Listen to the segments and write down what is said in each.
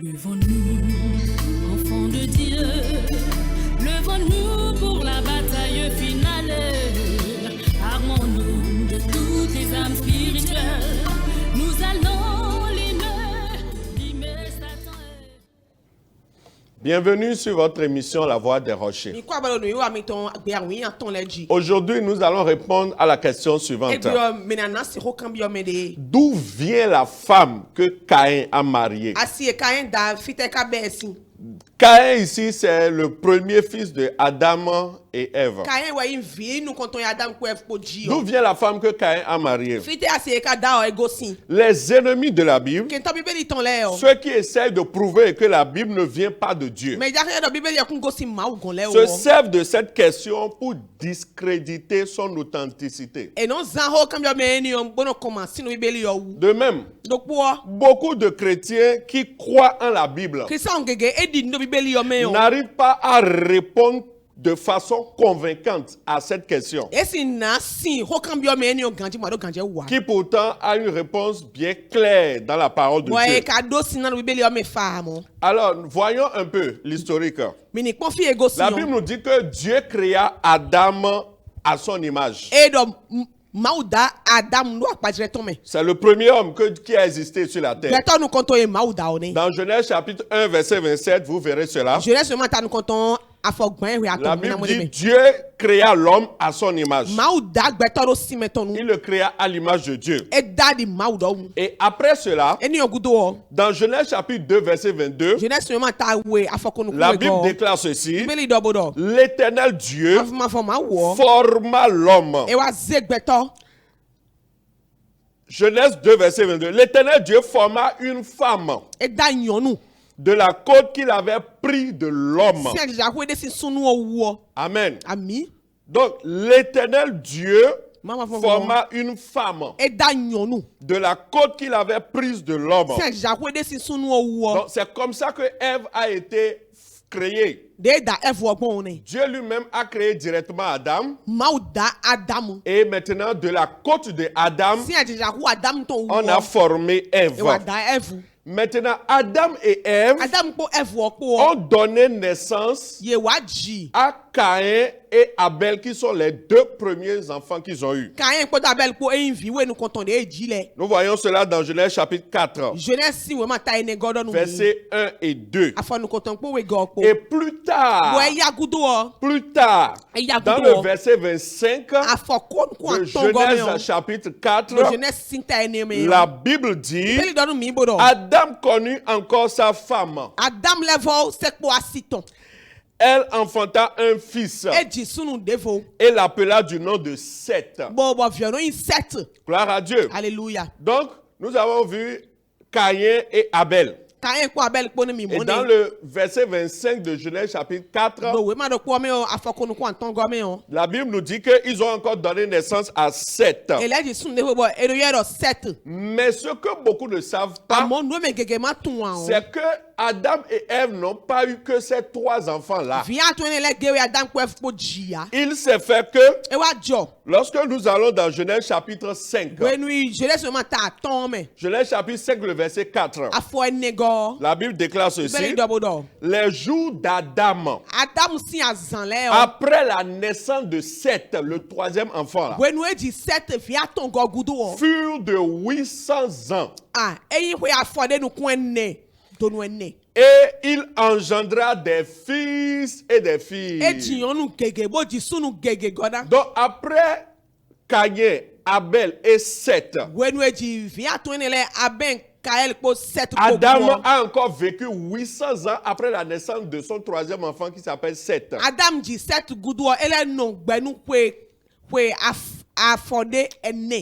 Levons-nous, enfants de Dieu, levons-nous pour la bataille finale. Armons-nous de toutes les âmes spirituelles. Nous allons limer Satan. Bienvenue sur votre émission La Voix des Rochers. Aujourd'hui, nous allons répondre à la question suivante. D'où vient la femme que Caïn a mariée? Caïn ici, c'est le premier fils de Adam et Ève. D'où vient la femme que Caïn a mariée? Les ennemis de la Bible, ceux qui essayent de prouver que la Bible ne vient pas de Dieu, se servent de cette question pour discréditer son authenticité. De même, beaucoup de chrétiens qui croient en la Bible n'arrivent pas à répondre de façon convaincante à cette question, qui pourtant a une réponse bien claire dans la parole de Dieu. Alors, voyons un peu l'historique. La Bible nous dit que Dieu créa Adam à son image. C'est le premier homme qui a existé sur la terre. Dans Genèse chapitre 1 verset 27, vous verrez cela. La Bible dit Dieu créa l'homme à son image. Il le créa à l'image de Dieu. Et après cela, dans Genèse chapitre 2 verset 22, la Bible déclare ceci: l'Éternel Dieu forma l'homme. Genèse 2 verset 22. L'Éternel Dieu forma une femme de la côte qu'il avait pris de l'homme. Amen. Donc, l'Éternel Dieu forma une femme de la côte qu'il avait prise de l'homme. Donc, c'est comme ça que Ève a été créée. Dieu lui-même a créé directement Adam. Et maintenant, de la côte de Adam, on a formé Ève. Maintenant, Adam et Ève ont donné naissance à Caïn et Abel, qui sont les deux premiers enfants qu'ils ont eus. Nous voyons cela dans Genèse chapitre 4, versets 1 et 2. Et plus tard, dans le verset 25 de Genèse chapitre 4, la Bible dit: Adam connut encore sa femme. Elle enfanta un fils et l'appela du nom de Seth. Gloire à Dieu. Alléluia. Donc, nous avons vu Caïn et Abel. Et dans le verset 25 de Genèse chapitre 4, la Bible nous dit qu'ils ont encore donné naissance à Seth. Mais ce que beaucoup ne savent pas, c'est que Adam et Ève n'ont pas eu que ces trois enfants-là. Il s'est fait que, lorsque nous allons dans Genèse chapitre 5, Genèse chapitre 5, le verset 4, la Bible déclare ceci: les jours d'Adam, après la naissance de Seth, le troisième enfant, là, furent de 800 ans. Et il engendra des fils et des filles. Donc après Caïn, Abel et Seth, Adam a encore vécu 800 ans après la naissance de son troisième enfant qui s'appelle Seth.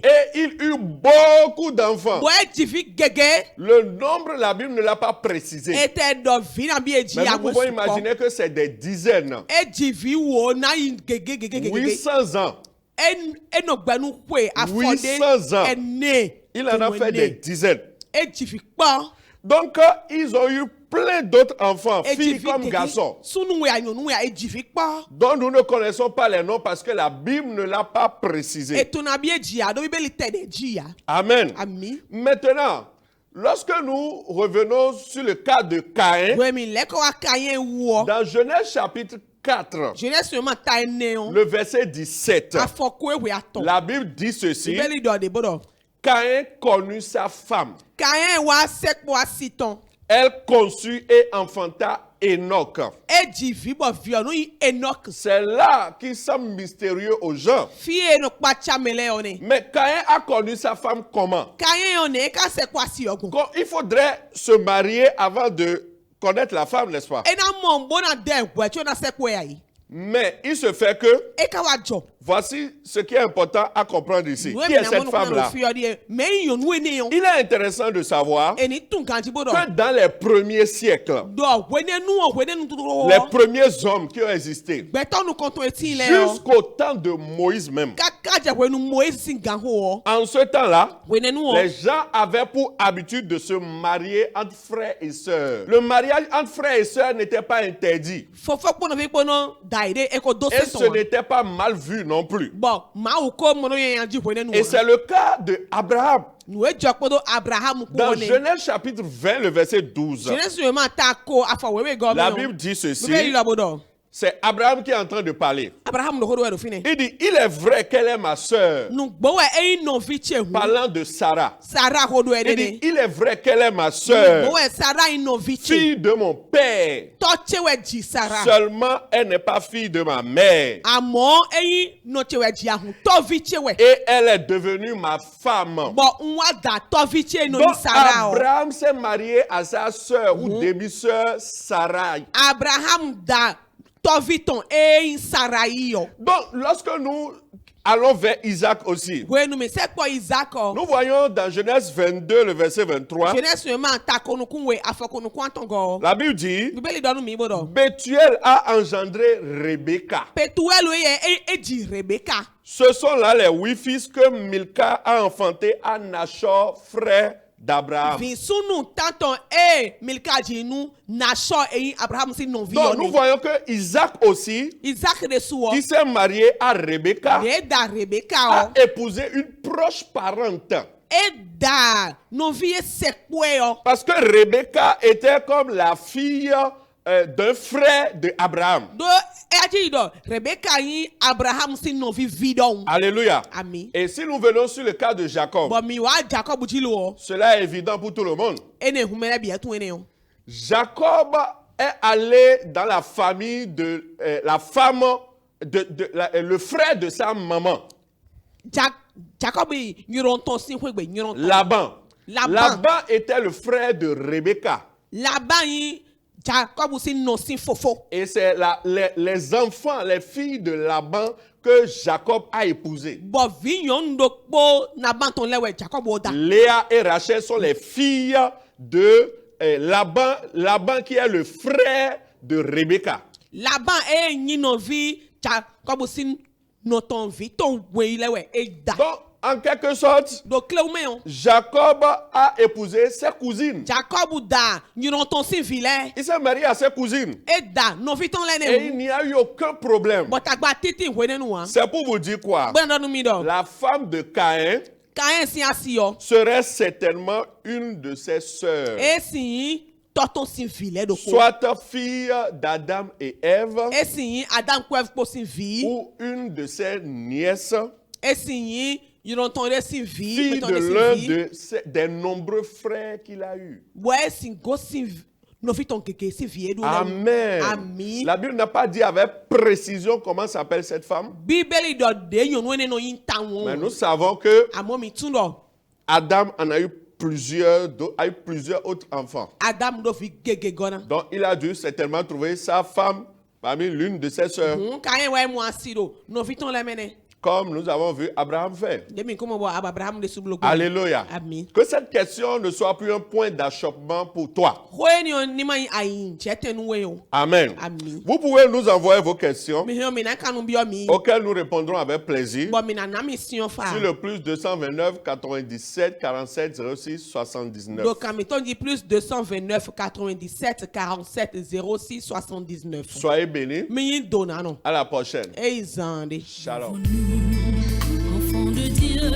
Et il eut beaucoup d'enfants. Le nombre, la Bible ne l'a pas précisé. Mais nous pouvons imaginer que c'est des dizaines. 800 ans. 800 ans. Il en a fait des dizaines. Donc, ils ont eu plein d'autres enfants, filles comme garçons, dont nous ne connaissons pas les noms parce que la Bible ne l'a pas précisé. Amen. Maintenant, Lorsque nous revenons sur le cas de Caïn, dans Genèse chapitre 4, le verset 17, la Bible dit ceci: Caïn connut sa femme. Elle conçut et enfanta Enoch. C'est là qu'il semble mystérieux aux gens. Mais Caïn a connu sa femme comment? Il faudrait se marier avant de connaître la femme, n'est-ce pas? Mais il se fait que, voici ce qui est important à comprendre ici. Qui est cette femme-là? Il est intéressant de savoir que dans les premiers siècles, les premiers hommes qui ont existé, jusqu'au temps de Moïse même, en ce temps-là, les gens avaient pour habitude de se marier entre frères et sœurs. Le mariage entre frères et sœurs n'était pas interdit. Et ce n'était pas mal vu non plus. Et c'est le cas d'Abraham. Dans Genèse chapitre 20, le verset 12, la Bible dit ceci. C'est Abraham qui est en train de parler. Il dit, il est vrai qu'elle est ma sœur. Parlant de Sarah. Il dit, il est vrai qu'elle est ma sœur. Fille de mon père. Seulement, elle n'est pas fille de ma mère. Et elle est devenue ma femme. Donc, Abraham s'est marié à sa sœur ou demi-sœur Sarah. Donc, lorsque nous allons vers Isaac aussi, nous voyons dans Genèse 22, le verset 23, la Bible dit, Bethuel a engendré Rebecca. Ce sont là les 8 fils que Milka a enfantés à Nachor, frère d'Abraham. Donc nous voyons que Isaac aussi, qui s'est marié à Rebecca, a épousé une proche parente. Parce que Rebecca était comme la fille d'un frère d'Abraham. Alléluia. Et si nous venons sur le cas de Jacob, cela est évident pour tout le monde. Jacob est allé dans la famille de la femme, le frère de sa maman. Laban. Laban était le frère de Rebecca. Et c'est les enfants, les filles de Laban que Jacob a épousées. Léa et Rachel sont les filles de Laban. Laban qui est le frère de Rebecca. Donc, en quelque sorte, Jacob a épousé ses cousines. Il s'est marié à ses cousines. Et il n'y a eu aucun problème. C'est pour vous dire quoi? La femme de Caïn serait certainement une de ses sœurs. Soit fille d'Adam et Ève, ou une de ses nièces, fille de l'un des nombreux frères qu'il a eu. Amen. La Bible n'a pas dit avec précision comment s'appelle cette femme. Mais nous savons que Adam en a eu plusieurs autres enfants. Donc il a dû certainement trouver sa femme parmi l'une de ses sœurs. Comme nous avons vu Abraham faire. Alléluia. Que cette question ne soit plus un point d'achoppement pour toi. Amen. Vous pouvez nous envoyer vos questions auxquelles nous répondrons avec plaisir sur le plus 229 97 47 06 79. Donc, plus 229 97 47 06 79. Soyez bénis. À la prochaine. Shalom. Enfants de Dieu.